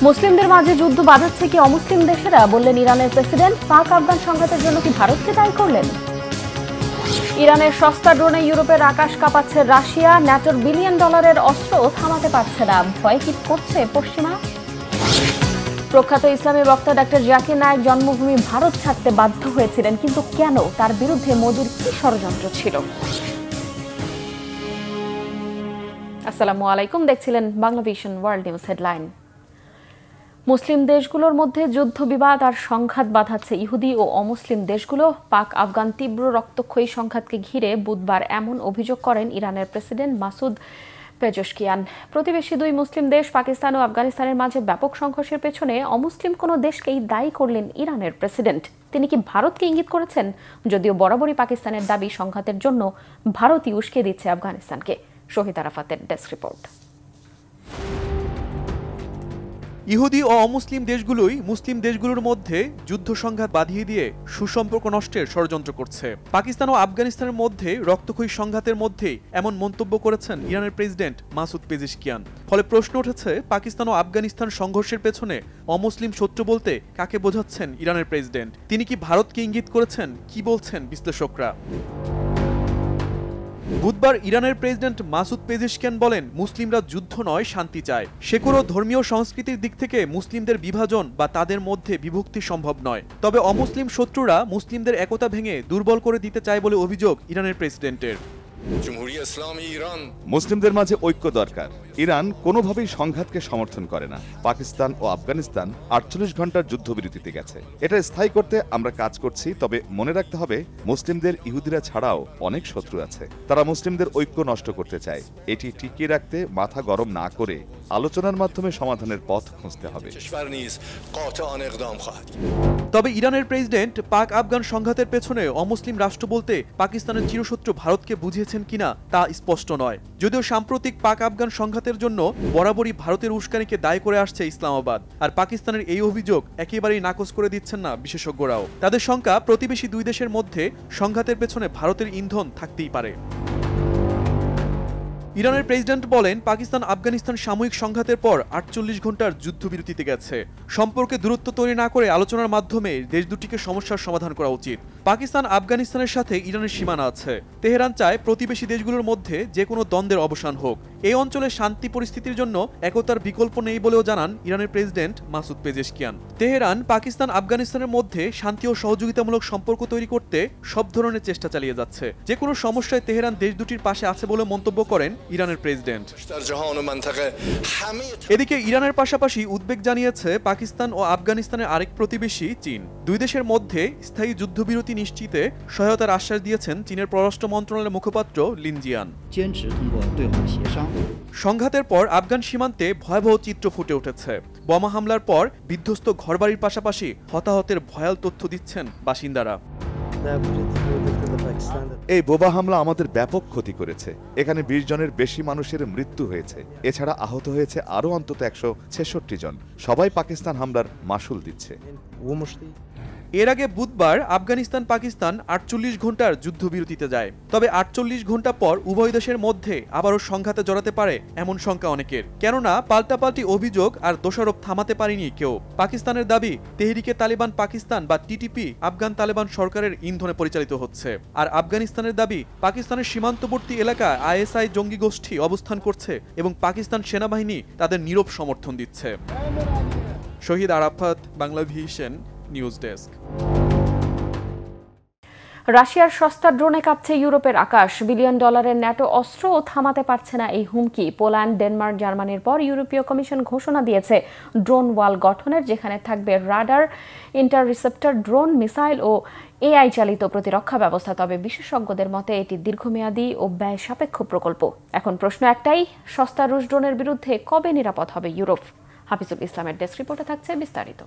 মুসলিমদের মাঝে যুদ্ধ বাঁধাচ্ছে কি অমুসলিম দেশেরা, বললেন ইরানের প্রেসিডেন্ট। পাক আফগান সংঘাতের জন্য কি ভারতকে দায়ী করলেন? ইরানের সস্তা ড্রোনে ইউরোপের আকাশ কাঁপাচ্ছে রাশিয়া। ন্যাটোর $1 বিলিয়ন অস্ত্র থামাতে পারছে না, ভয় কি করছে পশ্চিমা? প্রখ্যাত ইসলামী বক্তা ডক্টর জাকির নায়েক জন্মভূমি ভারত ছাড়তে বাধ্য হয়েছিলেন, কিন্তু কেন? তার বিরুদ্ধে মোদির কি ষড়যন্ত্র ছিল? আসসালামু আলাইকুম, দেখছিলেন বাংলাভিশন ওয়ার্ল্ড নিউজ হেডলাইন। মুসলিম দেশগুলোর মধ্যে যুদ্ধ বিবাদ আর সংঘাত বাঁধাচ্ছে ইহুদি ও অমুসলিম দেশগুলো। পাক আফগান তীব্র রক্তক্ষয়ী সংঘাতকে ঘিরে বুধবার এমন অভিযোগ করেন ইরানের প্রেসিডেন্ট মাসুদ পেজেশকিয়ান। প্রতিবেশী দুই মুসলিম দেশ পাকিস্তান ও আফগানিস্তানের মাঝে ব্যাপক সংঘর্ষের পেছনে অমুসলিম কোনো দেশকেই দায়ী করলেন ইরানের প্রেসিডেন্ট। তিনি কি ভারতকে ইঙ্গিত করেছেন? যদিও বরাবরই পাকিস্তানের দাবি সংঘাতের জন্য ভারতই উস্কে দিচ্ছে আফগানিস্তানকে। শহীদ আরাফাতের ডেস্ক রিপোর্ট। ইহুদি ও অমুসলিম দেশগুলোই মুসলিম দেশগুলোর মধ্যে যুদ্ধ সংঘাত বাঁধিয়ে দিয়ে সুসম্পর্ক নষ্টের ষড়যন্ত্র করছে। পাকিস্তান ও আফগানিস্তানের মধ্যে রক্তক্ষয়ী সংঘাতের মধ্যেই এমন মন্তব্য করেছেন ইরানের প্রেসিডেন্ট মাসুদ পেজেশকিয়ান। ফলে প্রশ্ন উঠেছে, পাকিস্তান ও আফগানিস্তান সংঘর্ষের পেছনে অমুসলিম শত্রু বলতে কাকে বোঝাচ্ছেন ইরানের প্রেসিডেন্ট? তিনি কি ভারতকে ইঙ্গিত করেছেন? কি বলছেন বিশ্লেষকরা? বুধবার ইরানের প্রেসিডেন্ট মাসুদ পেজেশকিয়ান বলেন, মুসলিমরা যুদ্ধ নয়, শান্তি চায়। সেকুলো ধর্মীয় সংস্কৃতির দিক থেকে মুসলিমদের বিভাজন বা তাদের মধ্যে বিভক্তি সম্ভব নয়। তবে অমুসলিম শত্রুরা মুসলিমদের একতা ভেঙে দুর্বল করে দিতে চায় বলে অভিযোগ ইরানের প্রেসিডেন্টের। মুসলিমদের মাঝে ঐক্য দরকার। ইরান কোনোভাবেই সংঘাতকে সমর্থন করে না। পাকিস্তান ও আফগানিস্তান 48 ঘন্টার যুদ্ধবিরতিতে গেছে। এটা স্থায়ী করতে আমরা কাজ করছি। তবে মনে রাখতে হবে, মুসলিমদের ইহুদিরা ছাড়াও অনেক শত্রু আছে। তারা মুসলিমদের ঐক্য নষ্ট করতে চায়। এটি টিকিয়ে রাখতে মাথা গরম না করে আলোচনার মাধ্যমে সমাধানের পথ খুঁজতে হবে। তবে ইরানের প্রেসিডেন্ট পাক আফগান সংঘাতের পেছনে অমুসলিম রাষ্ট্র বলতে পাকিস্তানের চিরশত্রু ভারতকে বুঝিয়েছেন কিনা তা স্পষ্ট নয়। যদিও সাম্প্রতিক পাক আফগান সংঘাতের জন্য বরাবরই ভারতের উস্কানিকে দায়ী করে আসছে ইসলামাবাদ। আর পাকিস্তানের এই অভিযোগ একেবারেই নাকচ করে দিচ্ছেন না বিশেষজ্ঞরাও। তাদের শঙ্কা, প্রতিবেশী দুই দেশের মধ্যে সংঘাতের পেছনে ভারতের ইন্ধন থাকতেই পারে। ইরানের প্রেসিডেন্ট বলেন, পাকিস্তান আফগানিস্তান সাময়িক সংঘাতের পর 48 ঘন্টার যুদ্ধবিরতিতে গেছে। সম্পর্কে দূরত্ব তৈরি না করে আলোচনার মাধ্যমে দেশ দুটিকে সমস্যার সমাধান করা উচিত। পাকিস্তান আফগানিস্তানের সাথে ইরানের সীমানা আছে। তেহরান চায় প্রতিবেশী দেশগুলোর মধ্যে যে কোনো দ্বন্দ্বের অবসান হোক। এই অঞ্চলে শান্তি পরিস্থিতির জন্য একতার বিকল্প নেই বলেও জানান ইরানের president Masoud Pezeshkian. Tehran Pakistan আফগানিস্তানের মধ্যে শান্তি ও সহযোগিতামূলক সম্পর্ক তৈরি করতে সব ধরনের চেষ্টা চালিয়ে যাচ্ছে। যে কোনো সমস্যায় তেহরান দেশ দুটির পাশে আছে বলে মন্তব্য করেন ইরানের প্রেসিডেন্ট। এদিকে ইরানের পাশাপাশি উদ্বেগ জানিয়েছে পাকিস্তান ও আফগানিস্তানের আরেক প্রতিবেশী চীন। দুই দেশের মধ্যে স্থায়ী যুদ্ধবিরতি নিশ্চিতে সহায়তার আশ্বাস দিয়েছেন চীনের পররাষ্ট্র মন্ত্রণালয়ের মুখপাত্র লিন জিয়ান। সংঘাতের পর আফগান সীমান্তে ভয়াবহ চিত্র ফুটে উঠেছে। বোমা হামলার পর বিধ্বস্ত ঘরবাড়ির পাশাপাশি হতাহতের ভয়াল তথ্য দিচ্ছেন বাসিন্দারা। এই বোমা হামলা আমাদের ব্যাপক ক্ষতি করেছে। এখানে 20 জনের বেশি মানুষের মৃত্যু হয়েছে। এছাড়া আহত হয়েছে আরও অন্তত 166 জন। সবাই পাকিস্তান হামলার মাসুল দিচ্ছে। এর আগে বুধবার আফগানিস্তান পাকিস্তান 48 ঘন্টার যুদ্ধবিরতিতে যায়। তবে 48 ঘন্টা পর উভয় দেশের মধ্যে আবারও সংঘাতে জড়াতে পারে এমন শঙ্কা অনেকের। কেননা পাল্টাপাল্টি অভিযোগ আর দোষারোপ থামাতে পারেনি কেউ। পাকিস্তানের দাবি, তেহরিকে তালিবান পাকিস্তান বা টিটিপি আফগান তালেবান সরকারের ইন্ধনে পরিচালিত হচ্ছে। আর আফগানিস্তানের দাবি, পাকিস্তানের সীমান্তবর্তী এলাকায় আইএসআই জঙ্গি গোষ্ঠী অবস্থান করছে এবং পাকিস্তান সেনাবাহিনী তাদের নীরব সমর্থন দিচ্ছে। শহীদ আরাফাত, বাংলাভিশন নিউজ ডেস্ক। রাশিয়ার সস্তা ড্রোনে কাঁপছে ইউরোপের আকাশ। $1 বিলিয়ন ন্যাটো অস্ত্রও থামাতে পারছে না এই হুমকি। পোল্যান্ড, ডেনমার্ক, জার্মানির পর ইউরোপীয় কমিশন ঘোষণা দিয়েছে ড্রোন ওয়াল গঠনের, যেখানে থাকবে রাডার, ইন্টারসেপ্টর, ড্রোন, মিসাইল ও এআই চালিত প্রতিরক্ষা ব্যবস্থা। তবে বিশেষজ্ঞদের মতে এটি দীর্ঘমেয়াদী ও ব্যয় সাপেক্ষ প্রকল্প। এখন প্রশ্ন একটাই, সস্তা রুশ ড্রোনের বিরুদ্ধে কবে নিরাপদ হবে ইউরোপ? হাফিজুল ইসলামের ডেস্ক রিপোর্টে থাকছে বিস্তারিত।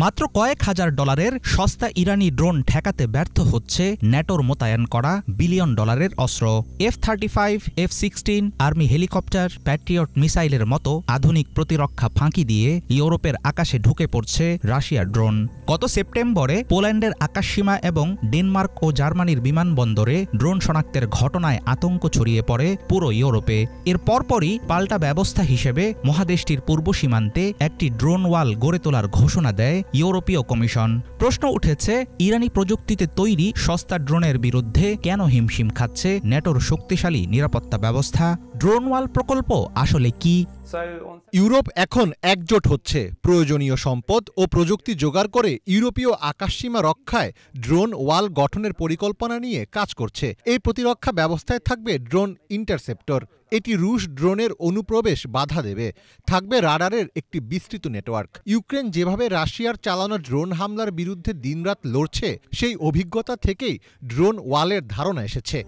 মাত্র কয়েক হাজার ডলারের সস্তা ইরানি ড্রোন ঠেকাতে ব্যর্থ হচ্ছে ন্যাটোর মোতায়েন করা বিলিয়ন ডলারের অস্ত্র। F-35, F-16, army helicopter, Patriot মিসাইলের মতো আধুনিক প্রতিরক্ষা ফাঁকি দিয়ে ইউরোপের আকাশে ঢুকে পড়ছে রাশিয়ার ড্রোন। গত সেপ্টেম্বরে পোল্যান্ডের আকাশসীমা এবং ডেনমার্ক ও জার্মানির বিমানবন্দরে ড্রোন শনাক্তের ঘটনায় আতঙ্ক ছড়িয়ে পড়ে পুরো ইউরোপে। এর পরপরই পাল্টা ব্যবস্থা হিসেবে মহাদেশটির পূর্ব সীমান্তে একটি ড্রোন ওয়াল গড়ে তোলার ঘোষণা দেয় ইউরোপীয় কমিশন। প্রশ্ন উঠেছে, ইরানি প্রযুক্তিতে তৈরি সস্তা ড্রোনের বিরুদ্ধে কেন হিমশিম খাচ্ছে ন্যাটোর শক্তিশালী নিরাপত্তা ব্যবস্থা? ড্রোন ওয়াল প্রকল্প আসলে কি? ইউরোপ এখন একজোট হচ্ছে, প্রয়োজনীয় সম্পদ ও প্রযুক্তি জোগাড় করে ইউরোপীয় আকাশসীমা রক্ষায় ড্রোন ওয়াল গঠনের পরিকল্পনা নিয়ে কাজ করছে। এই প্রতিরক্ষা ব্যবস্থায় থাকবে ড্রোন ইন্টারসেপ্টর। এটি রুশ ড্রোনের অনুপ্রবেশ বাধা দেবে। থাকবে রাডারের একটি বিস্তৃত নেটওয়ার্ক। ইউক্রেন যেভাবে রাশিয়ার চালানো ড্রোন হামলার বিরুদ্ধে দিনরাত লড়ছে, সেই অভিজ্ঞতা থেকেই ড্রোন ওয়ালের ধারণা এসেছে।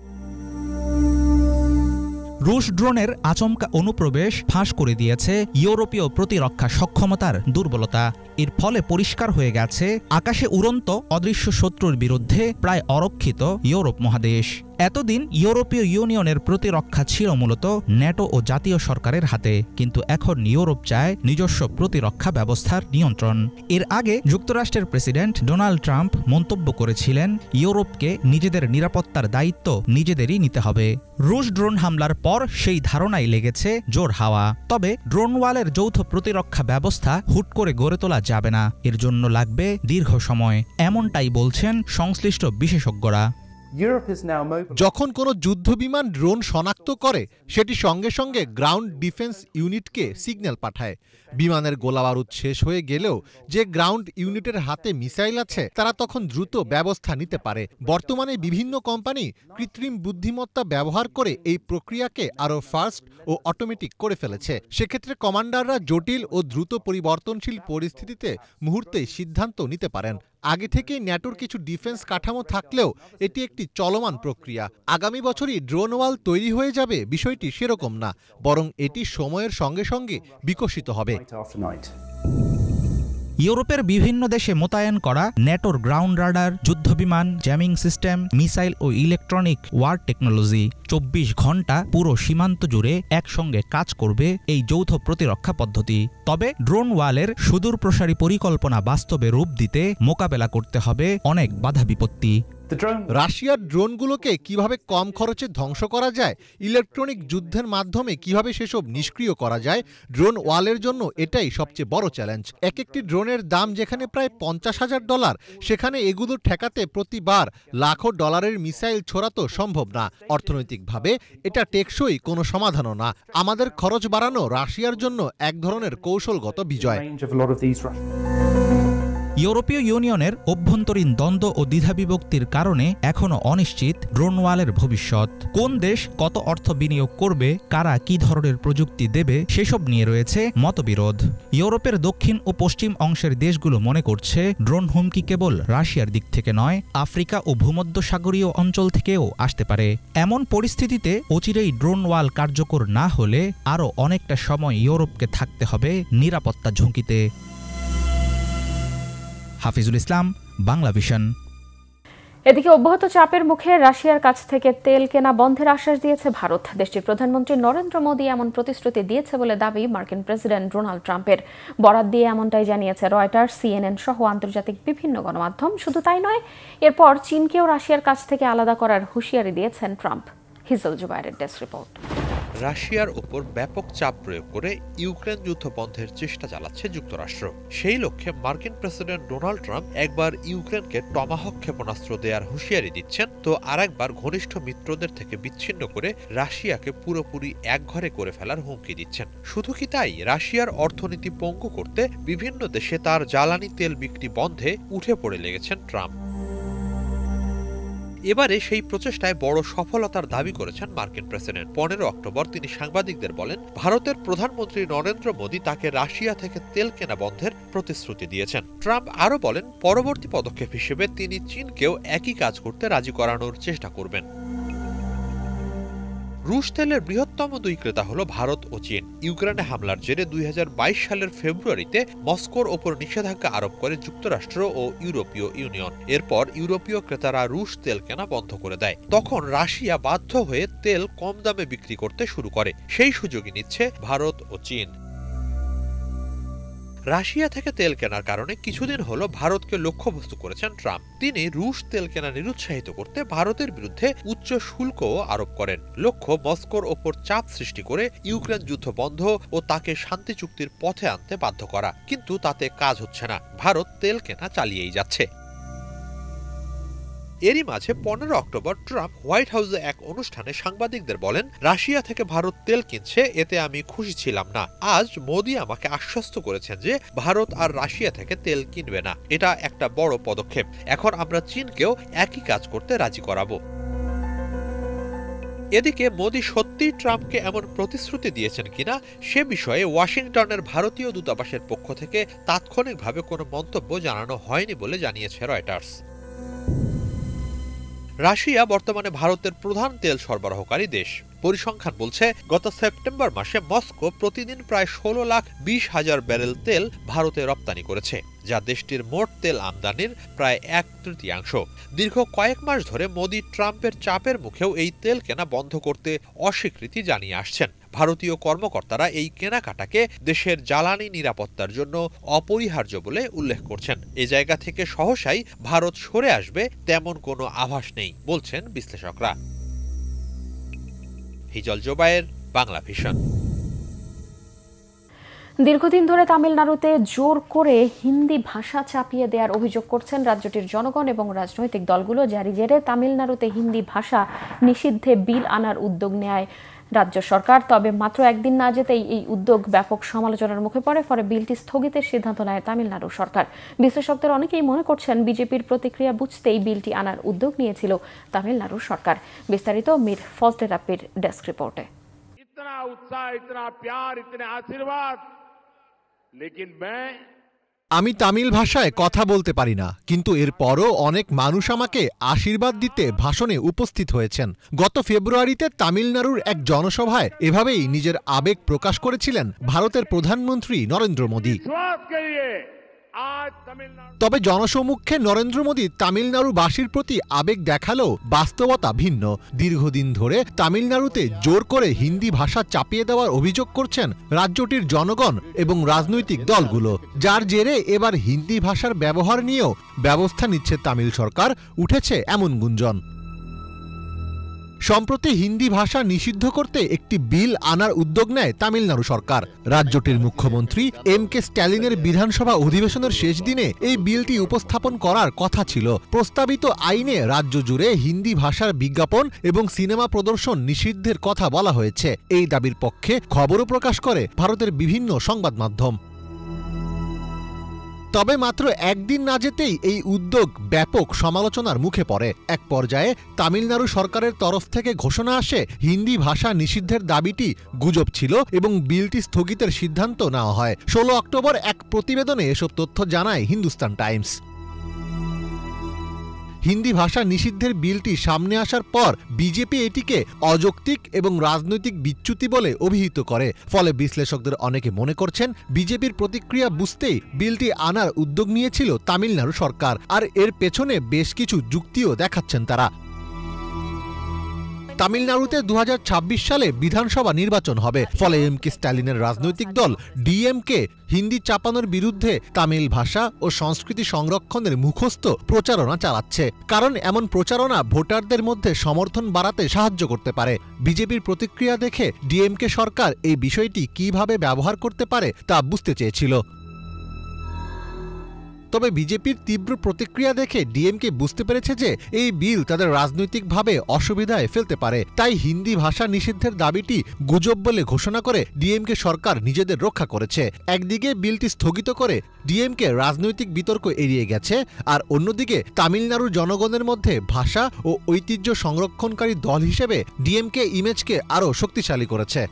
রুশ ড্রোনের আচমকা অনুপ্রবেশ ফাঁস করে দিয়েছে ইউরোপীয় প্রতিরক্ষা সক্ষমতার দুর্বলতা। এর ফলে পরিষ্কার হয়ে গেছে আকাশে উড়ন্ত অদৃশ্য শত্রুর বিরুদ্ধে প্রায় অরক্ষিত ইউরোপ মহাদেশ। এতদিন ইউরোপীয় ইউনিয়নের প্রতিরক্ষা ছিল মূলত ন্যাটো ও জাতীয় সরকারের হাতে, কিন্তু এখন ইউরোপ চায় নিজস্ব প্রতিরক্ষা ব্যবস্থার নিয়ন্ত্রণ। এর আগে যুক্তরাষ্ট্রের প্রেসিডেন্ট ডোনাল্ড ট্রাম্প মন্তব্য করেছিলেন, ইউরোপকে নিজেদের নিরাপত্তার দায়িত্ব নিজেদেরই নিতে হবে। রুশ ড্রোন হামলার পর সেই ধারণাই লেগেছে জোর হাওয়া। তবে ড্রোন ওয়ালের যৌথ প্রতিরক্ষা ব্যবস্থা হুট করে গড়ে তোলা যাবে না, এর জন্য লাগবে দীর্ঘ সময়, এমনটাই বলছেন সংশ্লিষ্ট বিশেষজ্ঞরা। যখন কোনো যুদ্ধবিমান ড্রোন শনাক্ত করে, সেটি সঙ্গে সঙ্গে গ্রাউন্ড ডিফেন্স ইউনিটকে সিগন্যাল পাঠায়। বিমানের গোলাবারুদ শেষ হয়ে গেলেও যে গ্রাউন্ড ইউনিটের হাতে মিসাইল আছে, তারা তখন দ্রুত ব্যবস্থা নিতে পারে। বর্তমানে বিভিন্ন কোম্পানি কৃত্রিম বুদ্ধিমত্তা ব্যবহার করে এই প্রক্রিয়াকে আরও ফাস্ট ও অটোমেটিক করে ফেলেছে। সেক্ষেত্রে কমান্ডাররা জটিল ও দ্রুত পরিবর্তনশীল পরিস্থিতিতে মুহূর্তেই সিদ্ধান্ত নিতে পারেন। আগে থেকেই ন্যাটোর কিছু ডিফেন্স কাঠামো থাকলেও এটি একটি চলমান প্রক্রিয়া। আগামী বছরই ড্রোন ওয়াল তৈরি হয়ে যাবে বিষয়টি সেরকম না, বরং এটি সময়ের সঙ্গে সঙ্গে বিকশিত হবে। ইউরোপের বিভিন্ন দেশে মোতায়েন করা ন্যাটোর গ্রাউন্ড রাডার, যুদ্ধবিমান, জ্যামিং সিস্টেম, মিসাইল ও ইলেকট্রনিক ওয়ার টেকনোলজি 24 ঘণ্টা পুরো সীমান্ত জুড়ে একসঙ্গে কাজ করবে এই যৌথ প্রতিরক্ষা পদ্ধতি। তবে ড্রোন ওয়ালের সুদূরপ্রসারী পরিকল্পনা বাস্তবে রূপ দিতে মোকাবেলা করতে হবে অনেক বাধা বিপত্তি। রাশিয়ার ড্রোনগুলোকে কিভাবে কম খরচে ধ্বংস করা যায়, ইলেকট্রনিক যুদ্ধের মাধ্যমে কিভাবে সেসব নিষ্ক্রিয় করা যায়, ড্রোন ওয়ালের জন্য এটাই সবচেয়ে বড় চ্যালেঞ্জ। এক একটি ড্রোনের দাম যেখানে প্রায় $50,000, সেখানে এগুলো ঠেকাতে প্রতিবার লাখো ডলারের মিসাইল ছোড়া তো সম্ভব না। অর্থনৈতিকভাবে এটা টেকসই কোনো সমাধানও না। আমাদের খরচ বাড়ানো রাশিয়ার জন্য এক ধরনের কৌশলগত বিজয়। ইউরোপীয় ইউনিয়নের অভ্যন্তরীণ দ্বন্দ্ব ও দ্বিধাবিভক্তির কারণে এখনও অনিশ্চিত ড্রোন ওয়ালের ভবিষ্যৎ। কোন দেশ কত অর্থ বিনিয়োগ করবে, কারা কি ধরনের প্রযুক্তি দেবে, সেসব নিয়ে রয়েছে মতবিরোধ। ইউরোপের দক্ষিণ ও পশ্চিম অংশের দেশগুলো মনে করছে ড্রোন হুমকি কেবল রাশিয়ার দিক থেকে নয়, আফ্রিকা ও ভূমধ্যসাগরীয় অঞ্চল থেকেও আসতে পারে। এমন পরিস্থিতিতে অচিরেই ড্রোন ওয়াল কার্যকর না হলে আরও অনেকটা সময় ইউরোপকে থাকতে হবে নিরাপত্তা ঝুঁকিতে। হাফিজুল ইসলাম, বাংলা ভিশন। এদিকে অব্যাহত চাপের মুখে রাশিয়ার কাছ থেকে তেল কেনা বন্ধের আশ্বাস দিয়েছে ভারত। দেশটির প্রধানমন্ত্রী নরেন্দ্র মোদী এমন প্রতিশ্রুতি দিয়েছে বলে দাবি মার্কিন প্রেসিডেন্ট ডোনাল্ড ট্রাম্পের। বরাত দিয়ে এমনটাই জানিয়েছে রয়টার্স, CNN সহ আন্তর্জাতিক বিভিন্ন গণমাধ্যম। শুধু তাই নয়, এরপর চীনকেও রাশিয়ার কাছ থেকে আলাদা করার হুঁশিয়ারি দিয়েছেন ট্রাম্প। হিজল জুবায়েরের ডেস্ক রিপোর্ট। রাশিয়ার ওপর ব্যাপক চাপ প্রয়োগ করে ইউক্রেন যুদ্ধ বন্ধের চেষ্টা চালাচ্ছে যুক্তরাষ্ট্র। সেই লক্ষ্যে মার্কিন প্রেসিডেন্ট ডোনাল্ড ট্রাম্প একবার ইউক্রেনকে টমাহক ক্ষেপণাস্ত্র দেওয়ার হুঁশিয়ারি দিচ্ছেন, তো আরেকবার ঘনিষ্ঠ মিত্রদের থেকে বিচ্ছিন্ন করে রাশিয়াকে পুরোপুরি একঘরে করে ফেলার হুমকি দিচ্ছেন। শুধু কি তাই, রাশিয়ার অর্থনীতি পঙ্গু করতে বিভিন্ন দেশে তার জ্বালানি তেল বিক্রি বন্ধে উঠে পড়ে লেগেছেন ট্রাম্প। এবারে সেই প্রচেষ্টায় বড় সফলতার দাবি করেছেন মার্কিন প্রেসিডেন্ট। 15 অক্টোবর তিনি সাংবাদিকদের বলেন, ভারতের প্রধানমন্ত্রী নরেন্দ্র মোদী তাকে রাশিয়া থেকে তেল কেনা বন্ধের প্রতিশ্রুতি দিয়েছেন। ট্রাম্প আরও বলেন, পরবর্তী পদক্ষেপ হিসেবে তিনি চীনকেও একই কাজ করতে রাজি করানোর চেষ্টা করবেন। রুশ তেলের বৃহত্তম দুই ক্রেতা হলো ভারত ও চীন। ইউক্রেনে হামলার জেরে 2022 সালের ফেব্রুয়ারিতে মস্কোর ওপর নিষেধাজ্ঞা আরোপ করে যুক্তরাষ্ট্র ও ইউরোপীয় ইউনিয়ন। এরপর ইউরোপীয় ক্রেতারা রুশ তেল কেনা বন্ধ করে দেয়। তখন রাশিয়া বাধ্য হয়ে তেল কম দামে বিক্রি করতে শুরু করে। সেই সুযোগই নিচ্ছে ভারত ও চীন। রাশিয়া থেকে তেল কেনার কারণে কিছুদিন হলো ভারতকে লক্ষ্যবস্তু করেছেন ট্রাম্প। তিনি রুশ তেল কেনা নিরুৎসাহিত করতে ভারতের বিরুদ্ধে উচ্চ শুল্কও আরোপ করেন। লক্ষ্য মস্কোর ওপর চাপ সৃষ্টি করে ইউক্রেন যুদ্ধ বন্ধ ও তাকে শান্তি চুক্তির পথে আনতে বাধ্য করা। কিন্তু তাতে কাজ হচ্ছে না। ভারত তেল কেনা চালিয়েই যাচ্ছে। এরই মাঝে 15 অক্টোবর ট্রাম্প হোয়াইট হাউসে এক অনুষ্ঠানে সাংবাদিকদের বলেন, রাশিয়া থেকে ভারত তেল কিনছে, এতে আমি খুশি ছিলাম না। আজ মোদি আমাকে আশ্বস্ত করেছেন যে ভারত আর রাশিয়া থেকে তেল কিনবে না। এটা একটা বড় পদক্ষেপ। এখন আমরা চীনকেও একই কাজ করতে রাজি করাবো। এদিকে মোদি সত্যিই ট্রাম্পকে এমন প্রতিশ্রুতি দিয়েছেন কিনা সে বিষয়ে ওয়াশিংটনের ভারতীয় দূতাবাসের পক্ষ থেকে তাৎক্ষণিকভাবে কোনো মন্তব্য জানানো হয়নি বলে জানিয়েছে রয়টার্স। রাশিয়া বর্তমানে ভারতের প্রধান তেল সরবরাহকারী দেশ। পরিসংখ্যান বলছে, গত সেপ্টেম্বর মাসে মস্কো প্রতিদিন প্রায় 16,20,000 ব্যারেল তেল ভারতে রপ্তানি করেছে, যা দেশটির মোট তেল আমদানির প্রায় 1/3। দীর্ঘ কয়েক মাস ধরে মোদি ট্রাম্পের চাপের মুখেও এই তেল কেনা বন্ধ করতে অস্বীকৃতি জানিয়ে আসছেন। ভারতীয় কর্মকর্তারা এই কেনাকাটাকে দেশের জ্বালানি নিরাপত্তার জন্য অপরিহার্য বলে উল্লেখ করছেন। এ জায়গা থেকে সহসাই ভারত সরে আসবে তেমন কোনো আভাস নেই বলছেন বিশ্লেষকরা। হিজল জোবায়ের, বাংলা ভিশন। দীর্ঘদিন ধরে তামিলনাড়ুতে জোর করে হিন্দি ভাষা চাপিয়ে দেওয়ার অভিযোগ করছেন রাজ্যটির জনগণ এবং রাজনৈতিক দলগুলো। যারই জেরে তামিলনাড়ুতে হিন্দি ভাষা নিষিদ্ধে বিল আনার উদ্যোগ নেয় রাজ্য সরকার। তবে মাত্র একদিন না যেতেই এই উদ্যোগ ব্যাপক সমালোচনার মুখে পড়ে। ফলে বিলটি স্থগিতের সিদ্ধান্ত নেয় তামিলনাড়ু সরকার। বিশ্লেষকদের অনেকেই মনে করছেন, বিজেপির প্রতিক্রিয়া বুঝতেই বিলটি আনার উদ্যোগ নিয়েছিল তামিলনাড়ু সরকার। বিস্তারিত মীর ফজলে রাব্বির ডেস্ক রিপোর্টে। इतना उत्साह, इतना प्यार, इतने आशीर्वाद, लेकिन मैं আমি তামিল ভাষায় কথা বলতে পারি না, কিন্তু এরপরও অনেক মানুষ আমাকে আশীর্বাদ দিতে ভাষণে উপস্থিত হয়েছেন। গত ফেব্রুয়ারিতে তামিলনাড়ুর এক জনসভায় এভাবেই নিজের আবেগ প্রকাশ করেছিলেন ভারতের প্রধানমন্ত্রী নরেন্দ্র মোদী। তবে জনসমক্ষে নরেন্দ্র মোদী তামিলনাড়ুবাসীর প্রতি আবেগ দেখালেও বাস্তবতা ভিন্ন। দীর্ঘদিন ধরে তামিলনাড়ুতে জোর করে হিন্দি ভাষা চাপিয়ে দেওয়ার অভিযোগ করছেন রাজ্যটির জনগণ এবং রাজনৈতিক দলগুলো, যার জেরে এবার হিন্দি ভাষার ব্যবহার নিয়েও ব্যবস্থা নিচ্ছে তামিল সরকার, উঠেছে এমন গুঞ্জন। সম্প্রতি হিন্দি ভাষা নিষিদ্ধ করতে একটি বিল আনার উদ্যোগ নেয় তামিলনাড়ু সরকার। রাজ্যটির মুখ্যমন্ত্রী এম.কে. স্ট্যালিনের বিধানসভা অধিবেশনের শেষ দিনে এই বিলটি উপস্থাপন করার কথা ছিল। প্রস্তাবিত আইনে রাজ্য জুড়ে হিন্দি ভাষার বিজ্ঞাপন এবং সিনেমা প্রদর্শন নিষিদ্ধের কথা বলা হয়েছে। এই দাবির পক্ষে খবরও প্রকাশ করে ভারতের বিভিন্ন সংবাদ মাধ্যম। তবে মাত্র একদিন না যেতেই এই উদ্যোগ ব্যাপক সমালোচনার মুখে পড়ে। এক পর্যায়ে তামিলনাড়ু সরকারের তরফ থেকে ঘোষণা আসে, হিন্দি ভাষা নিষিদ্ধের দাবিটি গুজব ছিল এবং বিলটি স্থগিতের সিদ্ধান্ত নেওয়া হয়। 16 অক্টোবর এক প্রতিবেদনে এসব তথ্য জানায় হিন্দুস্তান টাইমস। হিন্দি ভাষা নিষিদ্ধের বিলটি সামনে আসার পর বিজেপি এটিকে অযৌক্তিক এবং রাজনৈতিক বিচ্যুতি বলে অভিহিত করে। ফলে বিশ্লেষকদের অনেকে মনে করছেন, বিজেপির প্রতিক্রিয়া বুঝতেই বিলটি আনার উদ্যোগ নিয়েছিল তামিলনাড়ু সরকার, আর এর পেছনে বেশ কিছু যুক্তিও দেখাচ্ছেন তারা। তামিলনাড়ুতে 2026 সালে বিধানসভা নির্বাচন হবে। ফলে এম.কে. স্ট্যালিনের রাজনৈতিক দল ডিএমকে হিন্দি চাপানোর বিরুদ্ধে তামিল ভাষা ও সংস্কৃতি সংরক্ষণের মুখস্থ প্রচারণা চালাচ্ছে। কারণ এমন প্রচারণা ভোটারদের মধ্যে সমর্থন বাড়াতে সাহায্য করতে পারে। বিজেপির প্রতিক্রিয়া দেখে ডিএমকে সরকার এই বিষয়টি কিভাবে ব্যবহার করতে পারে তা বুঝতে চেয়েছিল। তবে বিজেপির তীব্র প্রতিক্রিয়া দেখে ডিএমকে বুঝতে পেরেছে যে এই বিল তাদের রাজনৈতিকভাবে অসুবিধায় ফেলতে পারে। তাই হিন্দি ভাষা নিষিদ্ধের দাবিটি গুজব বলে ঘোষণা করে ডিএমকে সরকার নিজেদের রক্ষা করেছে। একদিকে বিলটি স্থগিত করে ডিএমকে রাজনৈতিক বিতর্ক এড়িয়ে গেছে, আর অন্যদিকে তামিলনাড়ুর জনগণের মধ্যে ভাষা ও ঐতিহ্য সংরক্ষণকারী দল হিসেবে ডিএমকে ইমেজকে আরও শক্তিশালী করেছে।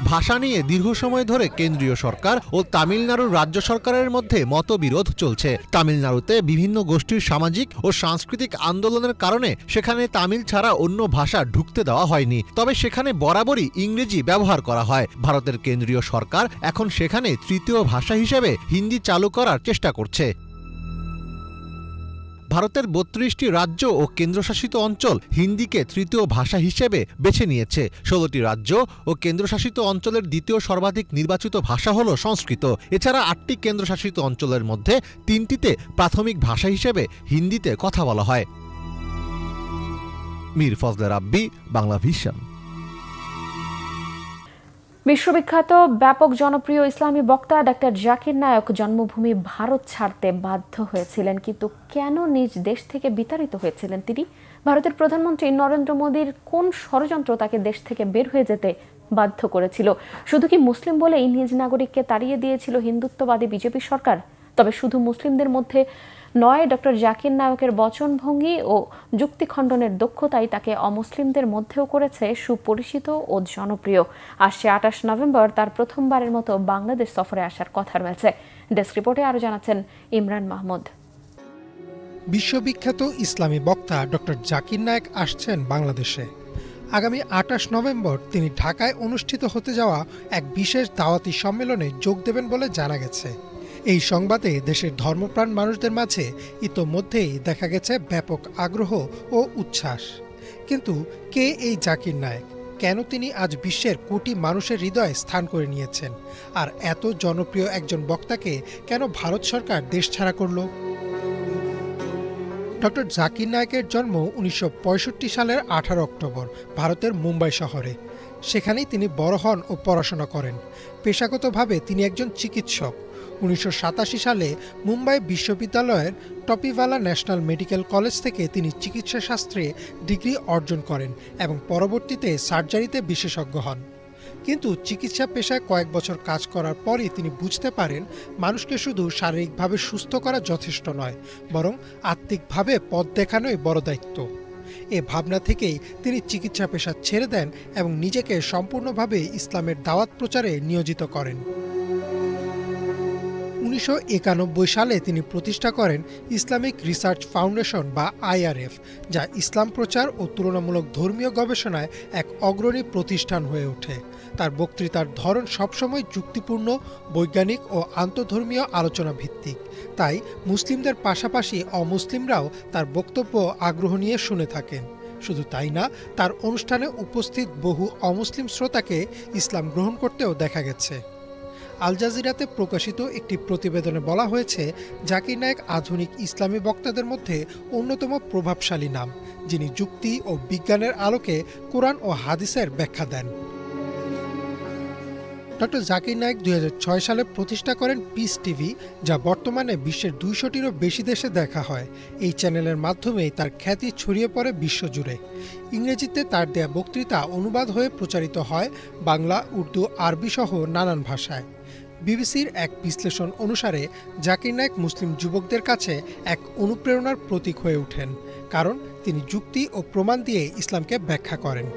ভাষা নিয়ে দীর্ঘ সময় ধরে কেন্দ্রীয় সরকার ও তামিলনাড়ুর রাজ্য সরকারের মধ্যে মতবিরোধ চলছে। তামিলনাড়ুতে বিভিন্ন গোষ্ঠীর সামাজিক ও সাংস্কৃতিক আন্দোলনের কারণে সেখানে তামিল ছাড়া অন্য ভাষা ঢুকতে দেওয়া হয়নি, তবে সেখানে বরাবরই ইংরেজি ব্যবহার করা হয়। ভারতের কেন্দ্রীয় সরকার এখন সেখানে তৃতীয় ভাষা হিসেবে হিন্দি চালু করার চেষ্টা করছে। ভারতের ৩২টি রাজ্য ও কেন্দ্রশাসিত অঞ্চল হিন্দিকে তৃতীয় ভাষা হিসেবে বেছে নিয়েছে। ১৬টি রাজ্য ও কেন্দ্রশাসিত অঞ্চলের দ্বিতীয় সর্বাধিক নির্বাচিত ভাষা হল সংস্কৃত। এছাড়া ৮টি কেন্দ্রশাসিত অঞ্চলের মধ্যে ৩টিতে প্রাথমিক ভাষা হিসেবে হিন্দিতে কথা বলা হয়। মীর ফজলে রাব্বি, বাংলা ভিশন। বিশ্ববিখ্যাত ব্যাপক জনপ্রিয় ইসলামী বক্তা ডাক্তার জাকির নায়ক জন্মভূমি ভারত ছাড়তে বাধ্য হয়েছিলেন, কিন্তু কেন নিজ দেশ থেকে বিতাড়িত হয়েছিলেন তিনি? ভারতের প্রধানমন্ত্রী নরেন্দ্র মোদীর কোন ষড়যন্ত্র তাকে দেশ থেকে বের হয়ে যেতে বাধ্য করেছিল? শুধু কি মুসলিম বলেই নিজ নাগরিককে তাড়িয়ে দিয়েছিল হিন্দুত্ববাদী বিজেপি সরকার? তবে শুধু মুসলিমদের মধ্যে নয়, ডক্টর জাকির নায়কের বচনভঙ্গি ও যুক্তি খণ্ডনের দক্ষতাই তাকে অমুসলিমদের মধ্যেও করেছে সুপরিচিত ও জনপ্রিয়। আসছে ২৮ নভেম্বর তার প্রথমবারের মতো বাংলাদেশ সফরে আসার কথা রয়েছে। ডেস্ক রিপোর্টে আরো জানাচ্ছেন ইমরান মাহমুদ। বিশ্ববিখ্যাত ইসলামী বক্তা ডক্টর জাকির নায়েক আসছেন বাংলাদেশে। আগামী ২৮ নভেম্বর তিনি ঢাকায় অনুষ্ঠিত হতে যাওয়া এক বিশেষ দাওয়াতি সম্মেলনে যোগ দেবেন বলে জানা গেছে। এই সংবাদে দেশের ধর্মপ্রাণ মানুষদের মাঝে ইতোমধ্যেই দেখা গেছে ব্যাপক আগ্রহ ও উচ্ছ্বাস। কিন্তু কে এই জাকির নায়েক? কেন তিনি আজ বিশ্বের কোটি মানুষের হৃদয়ে স্থান করে নিয়েছেন? আর এত জনপ্রিয় একজন বক্তাকে কেন ভারত সরকার দেশ ছাড়া করল? ডক্টর জাকির নায়েকের জন্ম ১৯৬৫ সালের ১৮ অক্টোবর ভারতের মুম্বাই শহরে। সেখানেই তিনি বড় হন ও পড়াশোনা করেন। পেশাগতভাবে তিনি একজন চিকিৎসক। ১৯৮৭ সালে মুম্বাই বিশ্ববিদ্যালয়ের টপিওয়ালা ন্যাশনাল মেডিকেল কলেজ থেকে তিনি চিকিৎসা শাস্ত্রে ডিগ্রি অর্জন করেন এবং পরবর্তীতে সার্জারিতে বিশেষজ্ঞ হন। কিন্তু চিকিৎসা পেশায় কয়েক বছর কাজ করার পরই তিনি বুঝতে পারেন মানুষকে শুধু শারীরিকভাবে সুস্থ করা যথেষ্ট নয়, বরং আত্মিকভাবে পথ দেখানোই বড় দায়িত্ব। এ ভাবনা থেকেই তিনি চিকিৎসা পেশা ছেড়ে দেন এবং নিজেকে সম্পূর্ণভাবে ইসলামের দাওয়াত প্রচারে নিয়োজিত করেন। ১৯৯১ সালে তিনি প্রতিষ্ঠা করেন ইসলামিক রিসার্চ ফাউন্ডেশন বা IRF, যা ইসলাম প্রচার ও তুলনামূলক ধর্মীয় গবেষণায় এক অগ্রণী প্রতিষ্ঠান হয়ে ওঠে। তার বক্তৃতার ধরন সবসময় যুক্তিপূর্ণ, বৈজ্ঞানিক ও আন্তঃধর্মীয় আলোচনা ভিত্তিক। তাই মুসলিমদের পাশাপাশি অমুসলিমরাও তার বক্তব্য আগ্রহ নিয়ে শুনে থাকেন। শুধু তাই না, তার অনুষ্ঠানে উপস্থিত বহু অমুসলিম শ্রোতাকে ইসলাম গ্রহণ করতেও দেখা গেছে। আল জাজিরাতে প্রকাশিত একটি প্রতিবেদনে বলা হয়েছে, জাকির নায়েক আধুনিক ইসলামী বক্তাদের মধ্যে অন্যতম প্রভাবশালী নাম, যিনি যুক্তি ও বিজ্ঞানের আলোকে কোরআন ও হাদিসের ব্যাখ্যা দেন। ডক্টর জাকির নায়েক ২০০৬ সালে প্রতিষ্ঠা করেন পিস টিভি, যা বর্তমানে বিশ্বের ২০০টিরও বেশি দেশে দেখা হয়। এই চ্যানেলের মাধ্যমেই তার খ্যাতি ছড়িয়ে পড়ে বিশ্বজুড়ে। ইংরেজিতে তার দেয়া বক্তৃতা অনুবাদ হয়ে প্রচারিত হয় বাংলা, উর্দু, আরবি সহ নানান ভাষায়। বিবিসির এক বিশ্লেষণ অনুসারে জাকির নায়েক মুসলিম যুবকদের কাছে এক অনুপ্রেরণার প্রতীক হয়ে ওঠেন, কারণ তিনি যুক্তি ও প্রমাণ দিয়ে ইসলামকে ব্যাখ্যা করেন।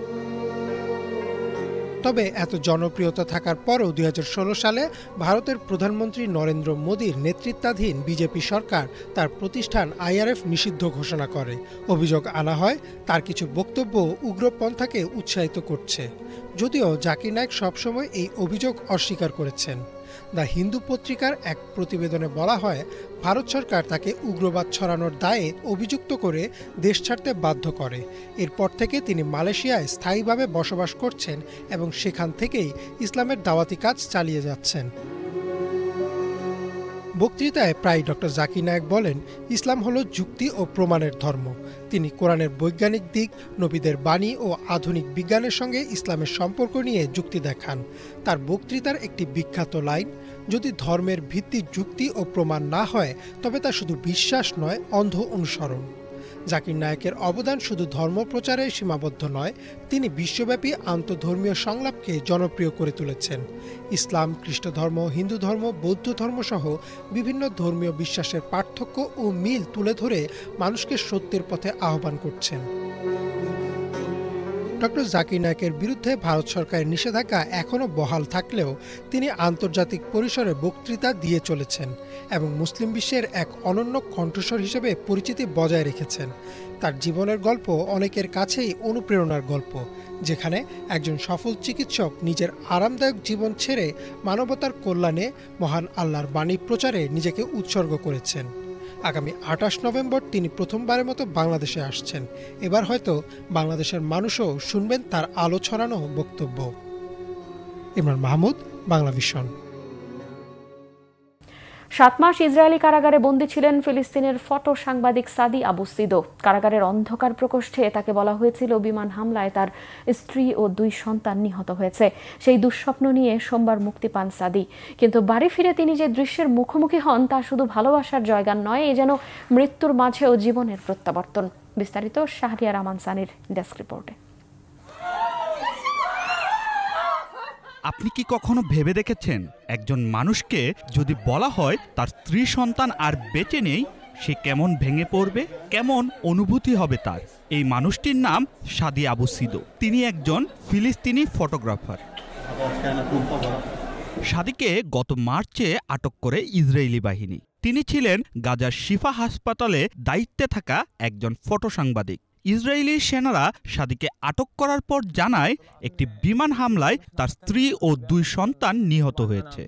তবে এত জনপ্রিয়তা থাকার পরও ২০১৬ সালে ভারতের প্রধানমন্ত্রী নরেন্দ্র মোদীর নেতৃত্বাধীন বিজেপি সরকার তার প্রতিষ্ঠান IRF নিষিদ্ধ ঘোষণা করে। অভিযোগ আনা হয় তার কিছু বক্তব্য উগ্রপন্থাকে উৎসাহিত করছে, যদিও জাকির নায়েক সবসময় এই অভিযোগ অস্বীকার করেছেন। দ্য হিন্দু পত্রিকার এক প্রতিবেদনে বলা হয়, ভারত সরকার তাকে উগ্রবাদ ছড়ানোর দায়ে অভিযুক্ত করে দেশ ছাড়তে বাধ্য করে। এরপর থেকে তিনি মালয়েশিয়ায় স্থায়ীভাবে বসবাস করছেন এবং সেখান থেকেই ইসলামের দাওয়াতি কাজ চালিয়ে যাচ্ছেন। বক্তৃতায় প্রায় ডক্টর জাকির নায়েক বলেন, ইসলাম হলো যুক্তি ও প্রমাণের ধর্ম। তিনি কোরআনের বৈজ্ঞানিক দিক, নবীদের বাণী ও আধুনিক বিজ্ঞানের সঙ্গে ইসলামের সম্পর্ক নিয়ে যুক্তি দেখান। তার বক্তৃতার একটি বিখ্যাত লাইন, যদি ধর্মের ভিত্তি যুক্তি ও প্রমাণ না হয় তবে তা শুধু বিশ্বাস নয়, অন্ধ অনুসরণ। জাকির নায়েকের অবদান শুধু ধর্ম প্রচারে সীমাবদ্ধ নয়, তিনি বিশ্বব্যাপী আন্তঃধর্মীয় সংলাপকে জনপ্রিয় করে তুলেছেন। ইসলাম, খ্রিস্ট ধর্ম, হিন্দু ধর্ম, বৌদ্ধ ধর্ম সহ বিভিন্ন ধর্মীয় বিশ্বাসের পার্থক্য ও মিল তুলে ধরে মানুষকে সত্যের পথে আহ্বান করছেন। ডক্টর জাকির নায়েকের বিরুদ্ধে ভারত সরকারের নিষেধাজ্ঞা এখনও বহাল থাকলেও তিনি আন্তর্জাতিক পরিসরে বক্তৃতা দিয়ে চলেছেন এবং মুসলিম বিশ্বের এক অনন্য কণ্ঠস্বর হিসেবে পরিচিতি বজায় রেখেছেন। তার জীবনের গল্প অনেকের কাছেই অনুপ্রেরণার গল্প, যেখানে একজন সফল চিকিৎসক নিজের আরামদায়ক জীবন ছেড়ে মানবতার কল্যাণে মহান আল্লাহর বাণী প্রচারে নিজেকে উৎসর্গ করেছেন। আগামী ২৮ নভেম্বর তিনি প্রথমবারের মতো বাংলাদেশে আসছেন। এবার হয়তো বাংলাদেশের মানুষও শুনবেন তার আলো ছড়ানো বক্তব্য। ইমরান মাহমুদ, বাংলাভিশন। ৭ মাস ইসরায়েলি কারাগারে বন্দী ছিলেন ফিলিস্তিনের ফটো সাংবাদিক সাদি আবু সিদো। কারাগারের অন্ধকার প্রকোষ্ঠে তাকে বলা হয়েছিল বিমান হামলায় তার স্ত্রী ও 2 সন্তান নিহত হয়েছে। সেই দুঃস্বপ্ন নিয়ে সোমবার মুক্তি পান সাদি। কিন্তু বাড়ি ফিরে তিনি যে দৃশ্যের মুখোমুখি হন তা শুধু ভালোবাসার জয়গান নয়, এ যেন মৃত্যুর মাঝেও জীবনের প্রত্যাবর্তন। বিস্তারিত শাহরিয়ার আমান সানির ডেস্ক রিপোর্টে। আপনি কি কখনো ভেবে দেখেছেন একজন মানুষকে যদি বলা হয় তার স্ত্রী সন্তান আর বেঁচে নেই, সে কেমন ভেঙে পড়বে, কেমন অনুভূতি হবে তার? এই মানুষটির নাম সাদি আবু সিদো। তিনি একজন ফিলিস্তিনি ফটোগ্রাফার। সাদিকে গত মার্চে আটক করে ইসরায়েলি বাহিনী। তিনি ছিলেন গাজার শিফা হাসপাতালে দায়িত্বে থাকা একজন ফটো সাংবাদিক। ইসরায়েলি সেনারা সাদিকে আটক করার পর জানায় একটি বিমান হামলায় তার স্ত্রী ও 2 সন্তান নিহত হয়েছে।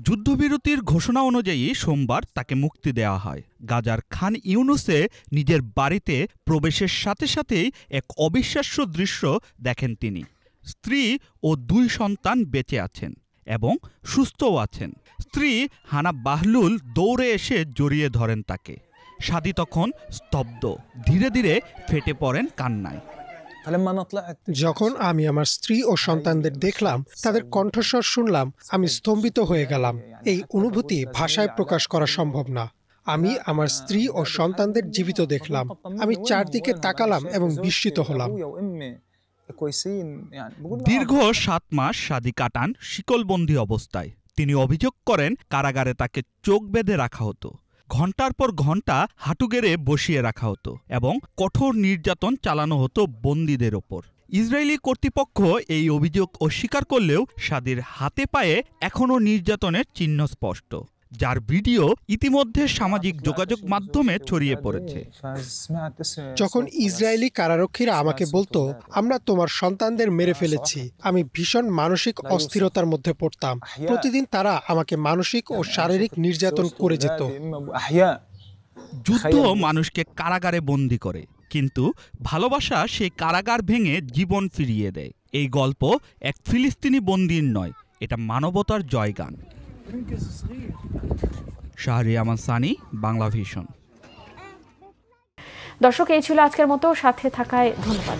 যুদ্ধবিরতির ঘোষণা অনুযায়ী সোমবার তাকে মুক্তি দেওয়া হয়। গাজার খান ইউনুসে নিজের বাড়িতে প্রবেশের সাথে সাথেই এক অবিশ্বাস্য দৃশ্য দেখেন তিনি। স্ত্রী ও 2 সন্তান বেঁচে আছেন এবং সুস্থও আছেন। স্ত্রী হানা বাহলুল দৌড়ে এসে জড়িয়ে ধরেন তাকে। সাদি তখন স্তব্ধ, ধীরে ধীরে ফেটে পড়েন কান্নায়। যখন আমি আমার স্ত্রী ও সন্তানদের দেখলাম, তাদের কণ্ঠস্বর শুনলাম, আমি স্তম্ভিত হয়ে গেলাম। এই অনুভূতি ভাষায় প্রকাশ করা সম্ভব না। আমি আমার স্ত্রী ও সন্তানদের জীবিত দেখলাম। আমি চারদিকে তাকালাম এবং বিস্মিত হলাম। দীর্ঘ 7 মাস সাদি কাটান শিকলবন্দি অবস্থায়। তিনি অভিযোগ করেন কারাগারে তাকে চোখ বেঁধে রাখা হতো, ঘন্টার পর ঘন্টা হাঁটু গেড়ে বসিয়ে রাখা হতো এবং কঠোর নির্যাতন চালানো হতো বন্দীদের ওপর। ইসরায়েলি কর্তৃপক্ষ এই অভিযোগ অস্বীকার করলেও সাদির হাতে পায়ে এখনও নির্যাতনের চিহ্ন স্পষ্ট, যার ভিডিও ইতিমধ্যে সামাজিক যোগাযোগ মাধ্যমে ছড়িয়ে পড়েছে। যখন ইসরায়েলি কারারক্ষীরা আমাকে বলতো, আমরা তোমার সন্তানদের মেরে ফেলেছি, আমি ভীষণ মানসিক অস্থিরতার মধ্যে পড়তাম। প্রতিদিন তারা আমাকে মানসিক ও শারীরিক নির্যাতন করে যেত। যুদ্ধ মানুষকে কারাগারে বন্দী করে, কিন্তু ভালোবাসা সেই কারাগার ভেঙে জীবন ফিরিয়ে দেয়। এই গল্প এক ফিলিস্তিনি বন্দীর নয়, এটা মানবতার জয়গান। শাহরিয়ার আমান সানি, বাংলাভিশন। দর্শক, এই ছিল আজকের মতো। সাথে থাকায় ধন্যবাদ।